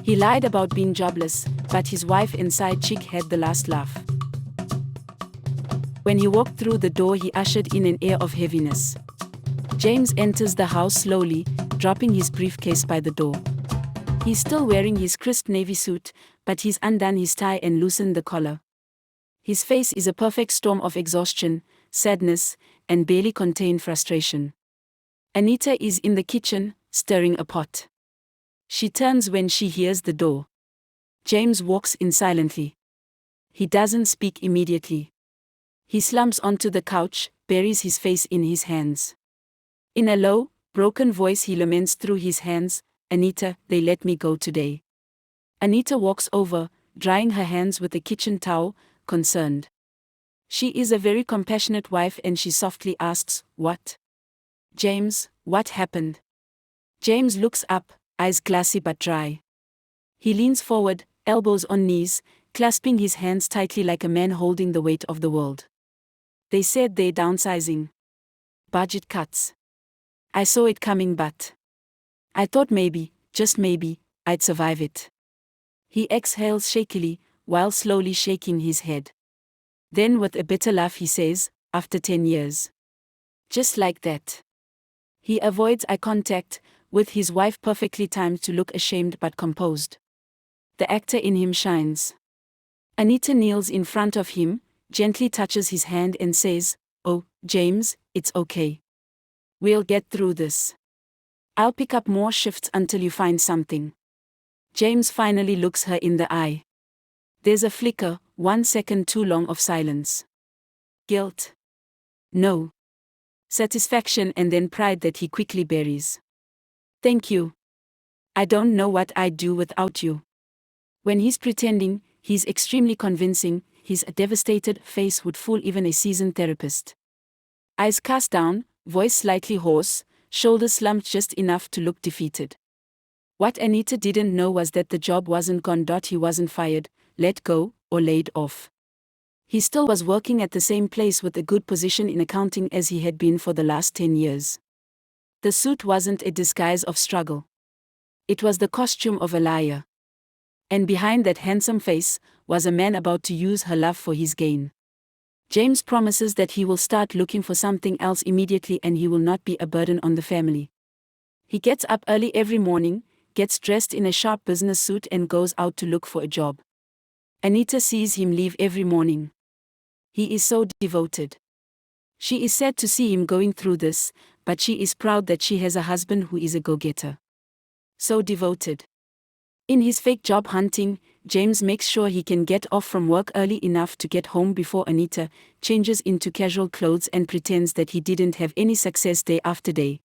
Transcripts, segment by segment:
He lied about being jobless, but his wife and side chick had the last laugh. When he walked through the door, he ushered in an air of heaviness. James enters the house slowly, dropping his briefcase by the door. He's still wearing his crisp navy suit, but he's undone his tie and loosened the collar. His face is a perfect storm of exhaustion, sadness, and barely contained frustration. Anita is in the kitchen, stirring a pot. She turns when she hears the door. James walks in silently. He doesn't speak immediately. He slumps onto the couch, buries his face in his hands. In a low, broken voice he laments through his hands, "Anita, they let me go today." Anita walks over, drying her hands with a kitchen towel, concerned. She is a very compassionate wife and she softly asks, "What?" "James, what happened?" James looks up, eyes glassy but dry. He leans forward, elbows on knees, clasping his hands tightly like a man holding the weight of the world. "They said they're downsizing. Budget cuts. I saw it coming, but I thought maybe, just maybe, I'd survive it." He exhales shakily, while slowly shaking his head. Then with a bitter laugh he says, "After 10 years. Just like that." He avoids eye contact, with his wife perfectly timed to look ashamed but composed. The actor in him shines. Anita kneels in front of him, gently touches his hand and says, "Oh, James, it's okay. We'll get through this. I'll pick up more shifts until you find something." James finally looks her in the eye. There's a flicker, 1 second too long of silence. Guilt? No. Satisfaction and then pride that he quickly buries. "Thank you. I don't know what I'd do without you." When he's pretending, he's extremely convincing. His devastated face would fool even a seasoned therapist. Eyes cast down, voice slightly hoarse, shoulders slumped just enough to look defeated. What Anita didn't know was that the job wasn't gone. He wasn't fired, let go, or laid off. He still was working at the same place with a good position in accounting as he had been for the last 10 years. The suit wasn't a disguise of struggle. It was the costume of a liar. And behind that handsome face was a man about to use her love for his gain. James promises that he will start looking for something else immediately and he will not be a burden on the family. He gets up early every morning, gets dressed in a sharp business suit and goes out to look for a job. Anita sees him leave every morning. He is so devoted. She is sad to see him going through this, but she is proud that she has a husband who is a go-getter. So devoted. In his fake job hunting, James makes sure he can get off from work early enough to get home before Anita, changes into casual clothes and pretends that he didn't have any success day after day.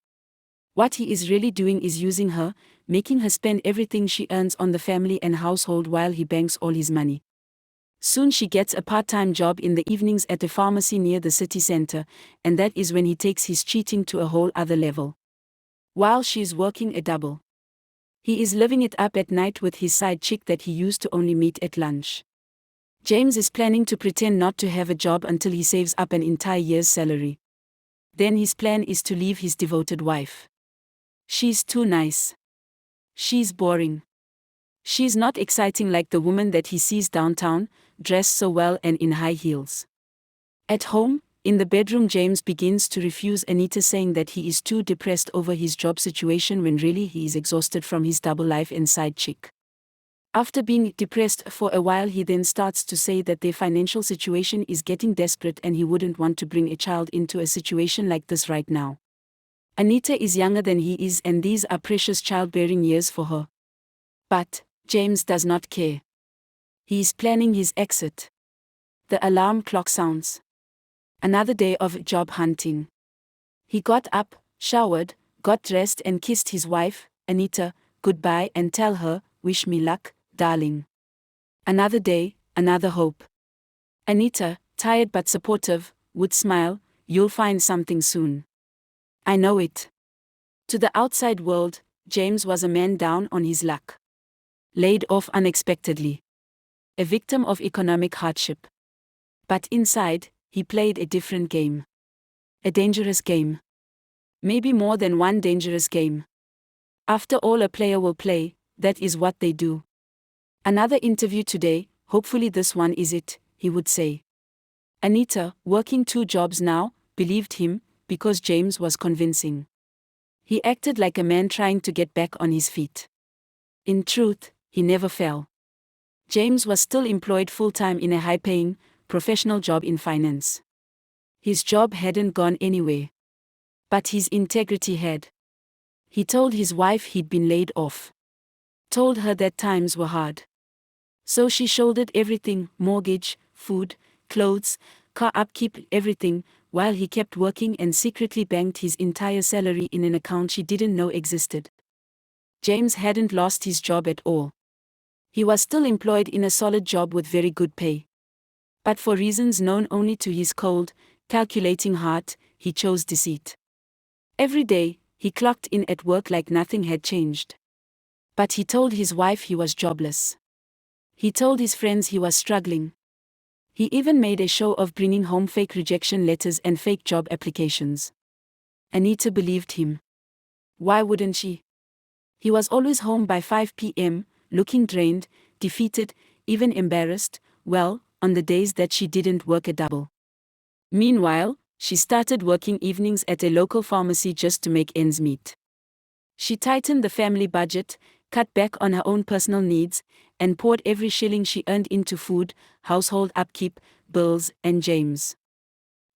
What he is really doing is using her, making her spend everything she earns on the family and household while he banks all his money. Soon she gets a part-time job in the evenings at a pharmacy near the city center, and that is when he takes his cheating to a whole other level. While she's working a double, he is living it up at night with his side chick that he used to only meet at lunch. James is planning to pretend not to have a job until he saves up an entire year's salary. Then his plan is to leave his devoted wife. She's too nice. She's boring. She's not exciting like the woman that he sees downtown, dressed so well and in high heels. At home, in the bedroom, James begins to refuse Anita, saying that he is too depressed over his job situation when really he is exhausted from his double life and side chick. After being depressed for a while, he then starts to say that their financial situation is getting desperate and he wouldn't want to bring a child into a situation like this right now. Anita is younger than he is and these are precious childbearing years for her. But James does not care. He is planning his exit. The alarm clock sounds. Another day of job hunting. He got up, showered, got dressed and kissed his wife, Anita, goodbye and tell her, "Wish me luck, darling." Another day, another hope. Anita, tired but supportive, would smile, "You'll find something soon." I know it. To the outside world, James was a man down on his luck. Laid off unexpectedly. A victim of economic hardship. But inside, he played a different game. A dangerous game. Maybe more than one dangerous game. After all a player will play, that is what they do. Another interview today, hopefully this one is it, he would say. Anita, working 2 jobs now, believed him, because James was convincing. He acted like a man trying to get back on his feet. In truth, he never fell. James was still employed full-time in a high-paying, professional job in finance. His job hadn't gone anywhere. But his integrity had. He told his wife he'd been laid off. Told her that times were hard. So she shouldered everything, mortgage, food, clothes, car upkeep, everything, while he kept working and secretly banked his entire salary in an account she didn't know existed. James hadn't lost his job at all. He was still employed in a solid job with very good pay. But for reasons known only to his cold, calculating heart, he chose deceit. Every day, he clocked in at work like nothing had changed. But he told his wife he was jobless. He told his friends he was struggling. He even made a show of bringing home fake rejection letters and fake job applications. Anita believed him. Why wouldn't she? He was always home by 5 p.m., looking drained, defeated, even embarrassed, well, on the days that she didn't work a double. Meanwhile, she started working evenings at a local pharmacy just to make ends meet. She tightened the family budget, cut back on her own personal needs, and poured every shilling she earned into food, household upkeep, bills, and James.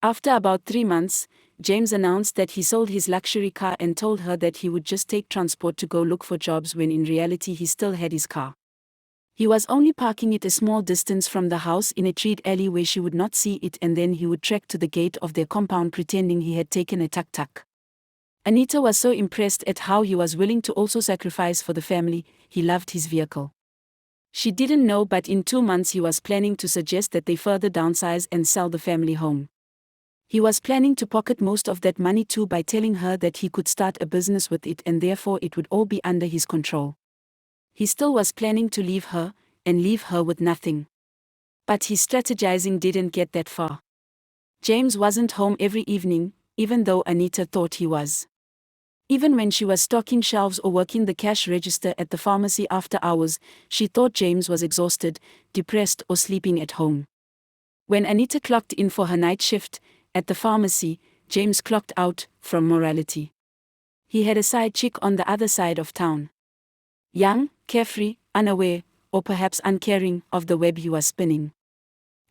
After about 3 months, James announced that he sold his luxury car and told her that he would just take transport to go look for jobs when in reality he still had his car. He was only parking it a small distance from the house in a treed alley where she would not see it, and then he would trek to the gate of their compound pretending he had taken a tuk-tuk. Anita was so impressed at how he was willing to also sacrifice for the family. He loved his vehicle. She didn't know, but in 2 months he was planning to suggest that they further downsize and sell the family home. He was planning to pocket most of that money too by telling her that he could start a business with it and therefore it would all be under his control. He still was planning to leave her, and leave her with nothing. But his strategizing didn't get that far. James wasn't home every evening, even though Anita thought he was. Even when she was stocking shelves or working the cash register at the pharmacy after hours, she thought James was exhausted, depressed, or sleeping at home. When Anita clocked in for her night shift at the pharmacy, James clocked out from morality. He had a side chick on the other side of town. Young, carefree, unaware, or perhaps uncaring of the web he was spinning.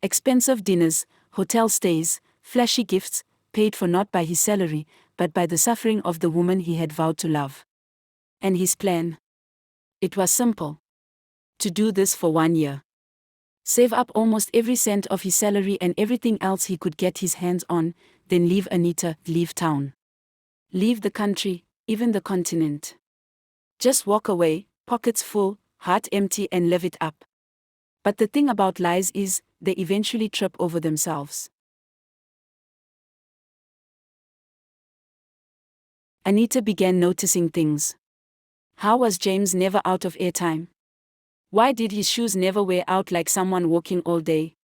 Expensive dinners, hotel stays, flashy gifts, paid for not by his salary, but by the suffering of the woman he had vowed to love. And his plan? It was simple. To do this for 1 year. Save up almost every cent of his salary and everything else he could get his hands on, then leave Anita, leave town. Leave the country, even the continent. Just walk away, pockets full, heart empty, and live it up. But the thing about lies is, they eventually trip over themselves. Anita began noticing things. How was James never out of airtime? Why did his shoes never wear out like someone walking all day?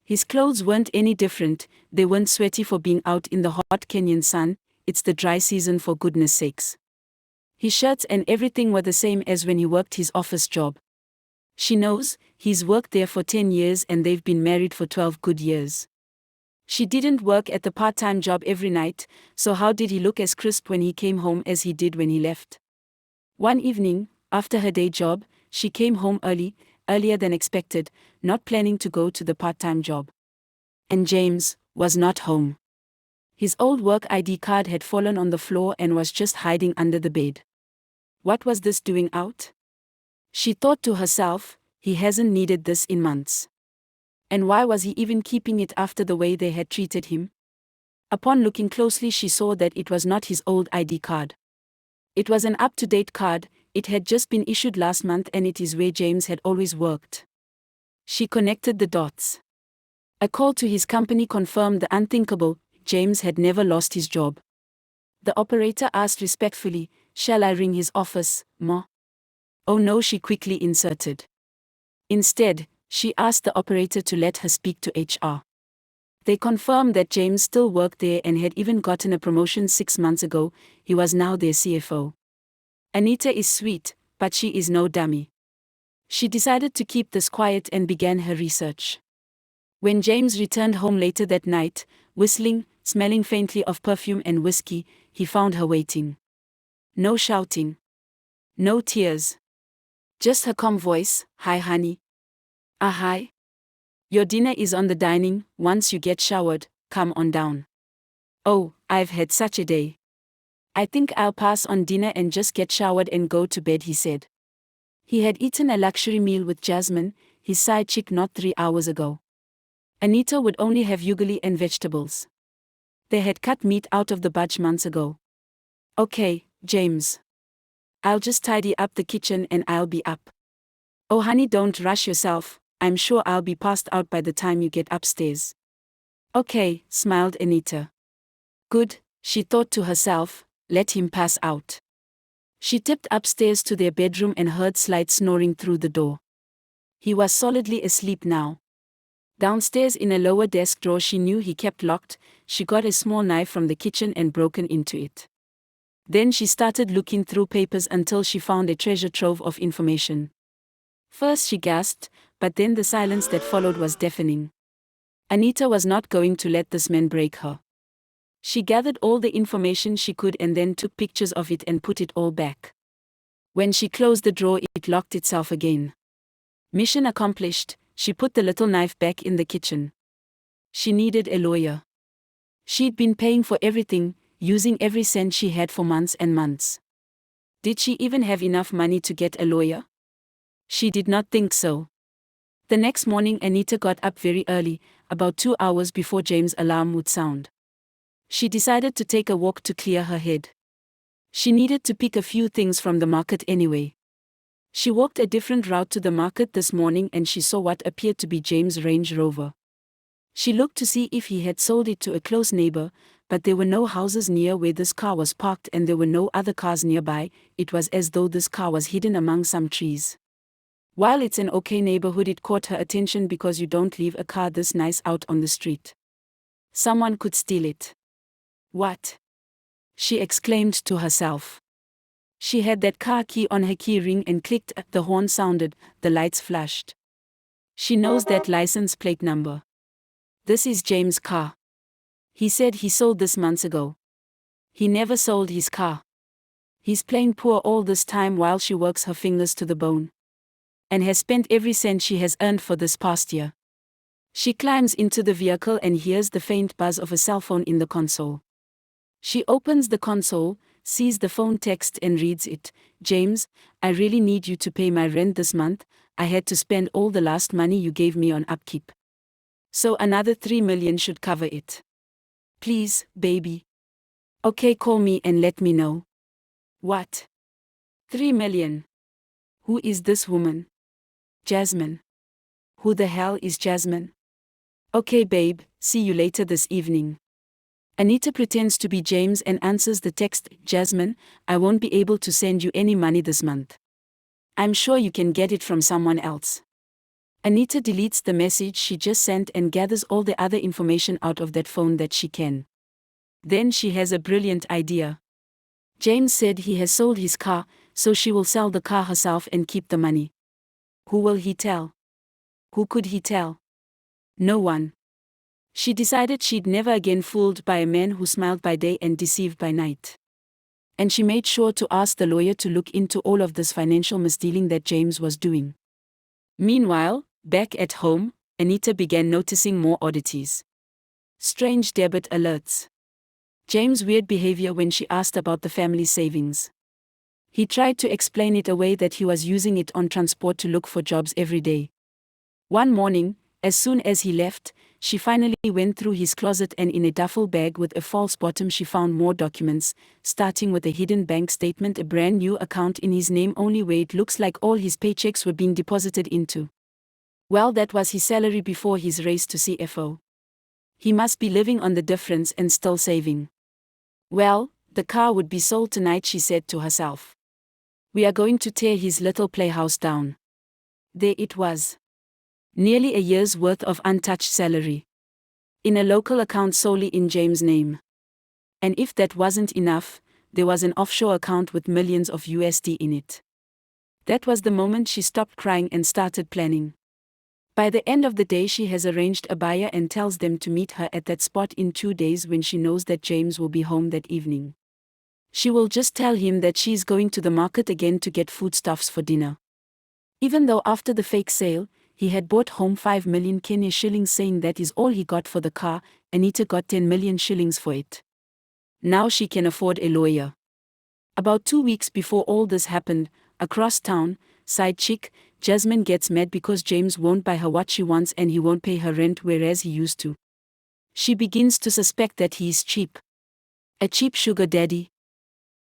His clothes weren't any different, they weren't sweaty for being out in the hot Kenyan sun, it's the dry season for goodness sakes. His shirts and everything were the same as when he worked his office job. She knows, he's worked there for 10 years and they've been married for 12 good years. She didn't work at the part-time job every night, so how did he look as crisp when he came home as he did when he left? One evening, after her day job, she came home earlier than expected, not planning to go to the part-time job. And James was not home. His old work ID card had fallen on the floor and was just hiding under the bed. What was this doing out? She thought to herself, he hasn't needed this in months. And why was he even keeping it after the way they had treated him? Upon looking closely, she saw that it was not his old ID card. It was an up-to-date card, it had just been issued last month and it is where James had always worked. She connected the dots. A call to his company confirmed the unthinkable, James had never lost his job. The operator asked respectfully, "Shall I ring his office, Ma?" "Oh no," she quickly inserted. Instead, she asked the operator to let her speak to HR. They confirmed that James still worked there and had even gotten a promotion 6 months ago. He was now their CFO. Anita is sweet, but she is no dummy. She decided to keep this quiet and began her research. When James returned home later that night, whistling, smelling faintly of perfume and whiskey, he found her waiting. No shouting. No tears. Just her calm voice, "Hi honey." "Ah hi. Your dinner is on the dining, once you get showered, come on down." "Oh, I've had such a day. I think I'll pass on dinner and just get showered and go to bed," he said. He had eaten a luxury meal with Jasmine, his side chick, not 3 hours ago. Anita would only have ugali and vegetables. They had cut meat out of the budge months ago. "Okay, James. I'll just tidy up the kitchen and I'll be up." "Oh honey, don't rush yourself, I'm sure I'll be passed out by the time you get upstairs." "Okay," smiled Anita. "Good," she thought to herself, "let him pass out." She tipped upstairs to their bedroom and heard slight snoring through the door. He was solidly asleep now. Downstairs in a lower desk drawer she knew he kept locked, she got a small knife from the kitchen and broken into it. Then she started looking through papers until she found a treasure trove of information. First she gasped, but then the silence that followed was deafening. Anita was not going to let this man break her. She gathered all the information she could and then took pictures of it and put it all back. When she closed the drawer, it locked itself again. Mission accomplished, she put the little knife back in the kitchen. She needed a lawyer. She'd been paying for everything, using every cent she had for months and months. Did she even have enough money to get a lawyer? She did not think so. The next morning Anita got up very early, about 2 hours before James' alarm would sound. She decided to take a walk to clear her head. She needed to pick a few things from the market anyway. She walked a different route to the market this morning and she saw what appeared to be James' Range Rover. She looked to see if he had sold it to a close neighbor, but there were no houses near where this car was parked and there were no other cars nearby. It was as though this car was hidden among some trees. While it's an okay neighborhood, it caught her attention because you don't leave a car this nice out on the street. Someone could steal it. "What?" she exclaimed to herself. She had that car key on her key ring and clicked, the horn sounded, the lights flashed. She knows that license plate number. This is James' car. He said he sold this months ago. He never sold his car. He's playing poor all this time while she works her fingers to the bone. And has spent every cent she has earned for this past year. She climbs into the vehicle and hears the faint buzz of a cell phone in the console. She opens the console, sees the phone text and reads it. "James, I really need you to pay my rent this month. I had to spend all the last money you gave me on upkeep. So another 3 million should cover it. Please, baby. Okay, call me and let me know." "What? 3 million? Who is this woman?" "Jasmine." "Who the hell is Jasmine?" "Okay babe, see you later this evening." Anita pretends to be James and answers the text. "Jasmine, I won't be able to send you any money this month. I'm sure you can get it from someone else." Anita deletes the message she just sent and gathers all the other information out of that phone that she can. Then she has a brilliant idea. James said he has sold his car, so she will sell the car herself and keep the money. Who will he tell? Who could he tell? No one. She decided she'd never again fooled by a man who smiled by day and deceived by night. And she made sure to ask the lawyer to look into all of this financial misdealing that James was doing. Meanwhile, back at home, Anita began noticing more oddities. Strange debit alerts. James' weird behavior when she asked about the family savings. He tried to explain it away that he was using it on transport to look for jobs every day. One morning, as soon as he left, she finally went through his closet and in a duffel bag with a false bottom she found more documents, starting with a hidden bank statement, a brand new account in his name only where it looks like all his paychecks were being deposited into. Well, that was his salary before his raise to CFO. He must be living on the difference and still saving. Well, the car would be sold tonight, she said to herself. We are going to tear his little playhouse down. There it was. Nearly a year's worth of untouched salary. In a local account solely in James' name. And if that wasn't enough, there was an offshore account with millions of USD in it. That was the moment she stopped crying and started planning. By the end of the day, she has arranged a buyer and tells them to meet her at that spot in 2 days when she knows that James will be home that evening. She will just tell him that she is going to the market again to get foodstuffs for dinner. Even though after the fake sale, he had brought home 5 million Kenya shillings, saying that is all he got for the car, Anita got 10 million shillings for it. Now she can afford a lawyer. About 2 weeks before all this happened, across town, side chick, Jasmine gets mad because James won't buy her what she wants and he won't pay her rent whereas he used to. She begins to suspect that he is cheap. A cheap sugar daddy?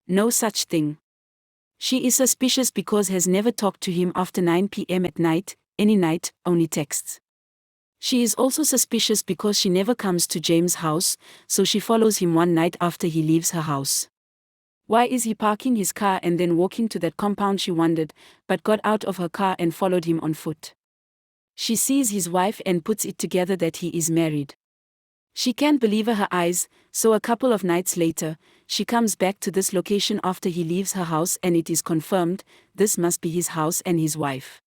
No such thing. She is suspicious because has never talked to him after 9 p.m. at night, any night, only texts. She is also suspicious because she never comes to James' house, so she follows him one night after he leaves her house. Why is he parking his car and then walking to that compound, she wondered, but got out of her car and followed him on foot. She sees his wife and puts it together that he is married. She can't believe her eyes, so a couple of nights later, she comes back to this location after he leaves her house and it is confirmed, this must be his house and his wife.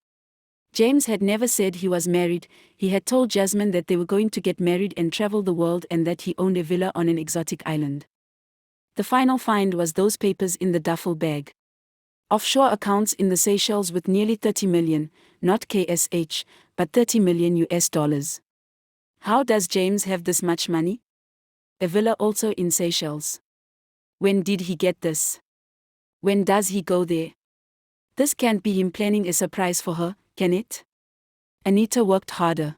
James had never said he was married. He had told Jasmine that they were going to get married and travel the world and that he owned a villa on an exotic island. The final find was those papers in the duffel bag. Offshore accounts in the Seychelles with nearly 30 million, not KSH, but 30 million US dollars. How does James have this much money? A villa also in Seychelles. When did he get this? When does he go there? This can't be him planning a surprise for her, can it? Anita worked harder.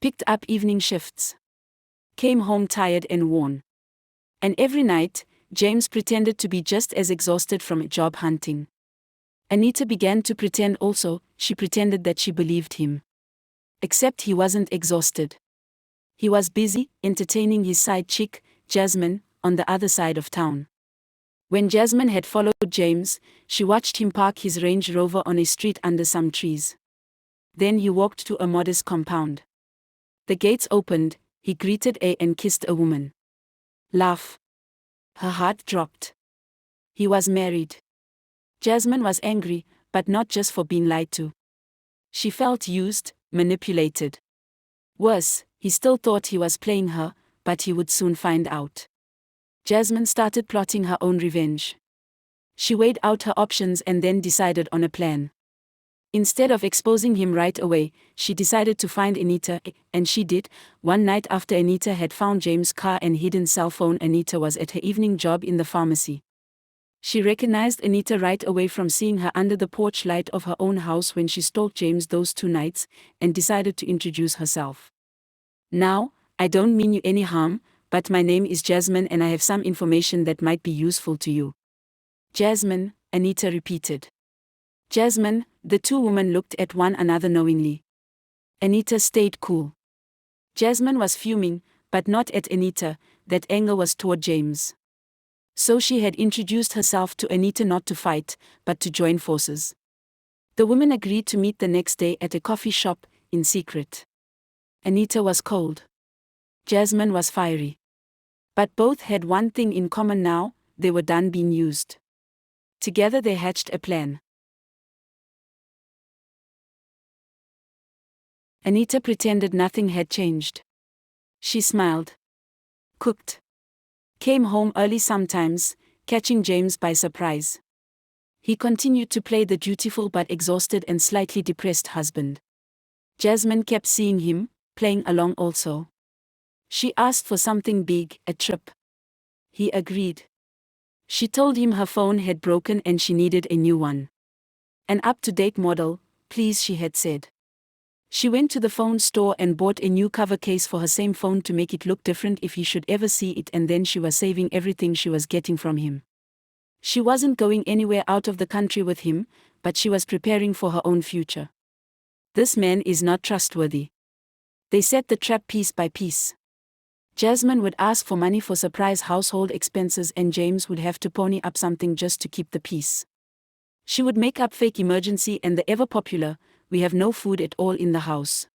Picked up evening shifts. Came home tired and worn. And every night, James pretended to be just as exhausted from job hunting. Anita began to pretend also. She pretended that she believed him. Except he wasn't exhausted. He was busy, entertaining his side chick, Jasmine, on the other side of town. When Jasmine had followed James, she watched him park his Range Rover on a street under some trees. Then he walked to a modest compound. The gates opened, he greeted and kissed a woman. Laugh. Her heart dropped. He was married. Jasmine was angry, but not just for being lied to. She felt used, manipulated. Worse, he still thought he was playing her, but he would soon find out. Jasmine started plotting her own revenge. She weighed out her options and then decided on a plan. Instead of exposing him right away, she decided to find Anita, and she did. One night after Anita had found James' car and hidden cell phone, Anita was at her evening job in the pharmacy. She recognized Anita right away from seeing her under the porch light of her own house when she stalked James those 2 nights, and decided to introduce herself. Now, I don't mean you any harm, but my name is Jasmine and I have some information that might be useful to you. Jasmine, Anita repeated. Jasmine, the 2 women looked at one another knowingly. Anita stayed cool. Jasmine was fuming, but not at Anita, that anger was toward James. So she had introduced herself to Anita not to fight, but to join forces. The women agreed to meet the next day at a coffee shop, in secret. Anita was cold. Jasmine was fiery. But both had one thing in common now, they were done being used. Together they hatched a plan. Anita pretended nothing had changed. She smiled. Cooked. Came home early sometimes, catching James by surprise. He continued to play the dutiful but exhausted and slightly depressed husband. Jasmine kept seeing him, playing along also. She asked for something big, a trip. He agreed. She told him her phone had broken and she needed a new one. An up-to-date model, please, she had said. She went to the phone store and bought a new cover case for her same phone to make it look different if he should ever see it, and then she was saving everything she was getting from him. She wasn't going anywhere out of the country with him, but she was preparing for her own future. This man is not trustworthy. They set the trap piece by piece. Jasmine would ask for money for surprise household expenses and James would have to pony up something just to keep the peace. She would make up fake emergency and the ever-popular, "We have no food at all in the house.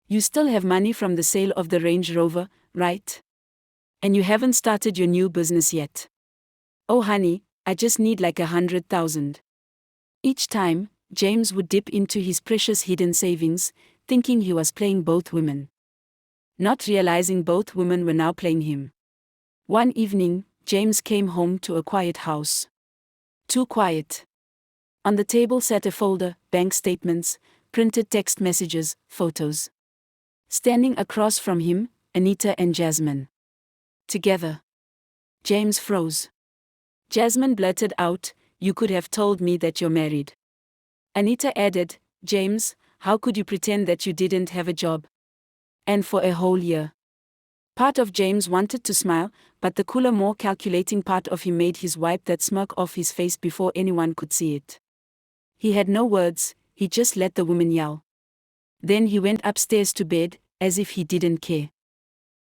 You still have money from the sale of the Range Rover, right? And you haven't started your new business yet. Oh honey, I just need like 100,000. Each time, James would dip into his precious hidden savings, thinking he was playing both women. Not realizing both women were now playing him. One evening, James came home to a quiet house. Too quiet. On the table sat a folder, bank statements, printed text messages, photos. Standing across from him, Anita and Jasmine. Together. James froze. Jasmine blurted out, "You could have told me that you're married." Anita added, "James, how could you pretend that you didn't have a job? And for a whole year." Part of James wanted to smile, but the cooler, more calculating part of him made his wipe that smirk off his face before anyone could see it. He had no words, he just let the woman yell. Then he went upstairs to bed, as if he didn't care.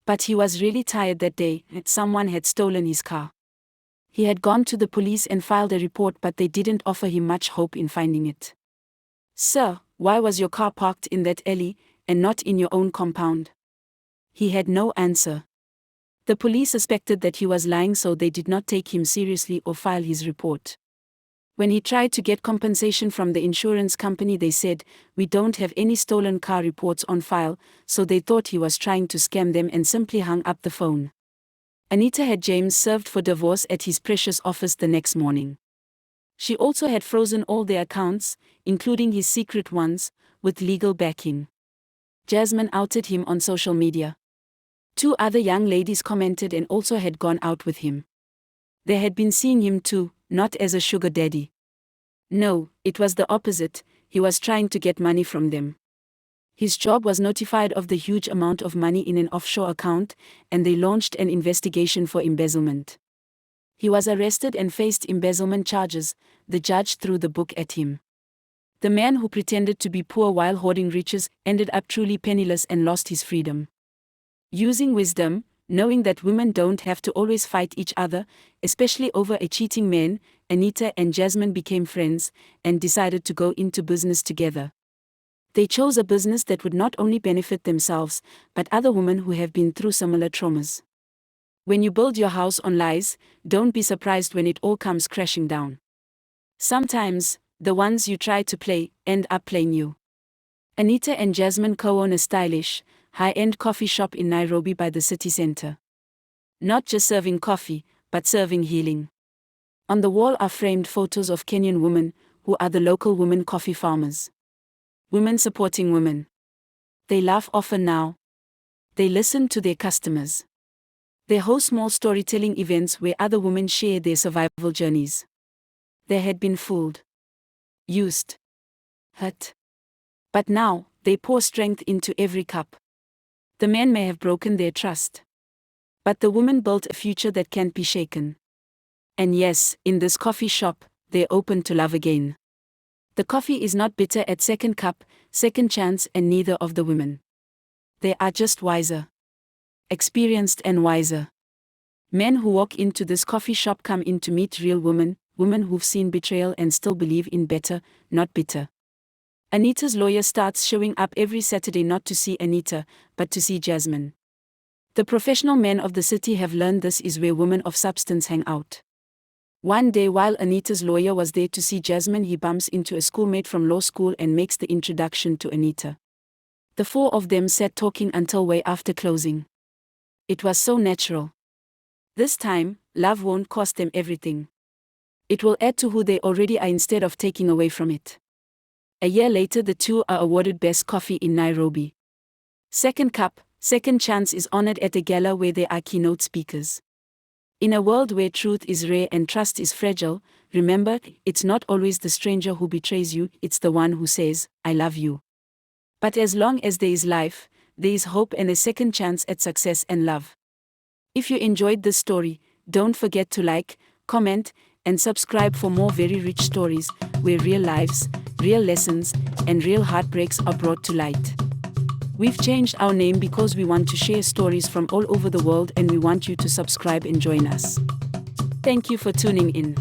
But he was really tired that day, and someone had stolen his car. He had gone to the police and filed a report, but they didn't offer him much hope in finding it. "Sir, why was your car parked in that alley, and not in your own compound?" He had no answer. The police suspected that he was lying, so they did not take him seriously or file his report. When he tried to get compensation from the insurance company, they said, "We don't have any stolen car reports on file," so they thought he was trying to scam them and simply hung up the phone. Anita had James served for divorce at his precious office the next morning. She also had frozen all their accounts, including his secret ones, with legal backing. Jasmine outed him on social media. 2 other young ladies commented and also had gone out with him. They had been seeing him too, not as a sugar daddy. No, it was the opposite, he was trying to get money from them. His job was notified of the huge amount of money in an offshore account, and they launched an investigation for embezzlement. He was arrested and faced embezzlement charges. The judge threw the book at him. The man who pretended to be poor while hoarding riches ended up truly penniless and lost his freedom. Using wisdom, knowing that women don't have to always fight each other, especially over a cheating man, Anita and Jasmine became friends and decided to go into business together. They chose a business that would not only benefit themselves, but other women who have been through similar traumas. When you build your house on lies, don't be surprised when it all comes crashing down. Sometimes, the ones you try to play end up playing you. Anita and Jasmine co-own a stylish, high-end coffee shop in Nairobi by the city center. Not just serving coffee, but serving healing. On the wall are framed photos of Kenyan women, who are the local women coffee farmers. Women supporting women. They laugh often now. They listen to their customers. They host small storytelling events where other women share their survival journeys. They had been fooled. Used. Hurt. But now, they pour strength into every cup. The men may have broken their trust. But the women built a future that can't be shaken. And yes, in this coffee shop, they're open to love again. The coffee is not bitter at second cup, second chance, and neither of the women. They are just wiser. Experienced and wiser. Men who walk into this coffee shop come in to meet real women, women who've seen betrayal and still believe in better, not bitter. Anita's lawyer starts showing up every Saturday not to see Anita, but to see Jasmine. The professional men of the city have learned this is where women of substance hang out. One day while Anita's lawyer was there to see Jasmine, he bumps into a schoolmate from law school and makes the introduction to Anita. The 4 of them sat talking until way after closing. It was so natural. This time, love won't cost them everything. It will add to who they already are instead of taking away from it. A year later, the 2 are awarded Best Coffee in Nairobi. Second Cup, Second Chance is honored at a gala where they are keynote speakers. In a world where truth is rare and trust is fragile, remember, it's not always the stranger who betrays you, it's the one who says, "I love you." But as long as there is life, there is hope and a second chance at success and love. If you enjoyed this story, don't forget to like, comment, and subscribe for more very rich stories, where real lives, real lessons, and real heartbreaks are brought to light. We've changed our name because we want to share stories from all over the world, and we want you to subscribe and join us. Thank you for tuning in.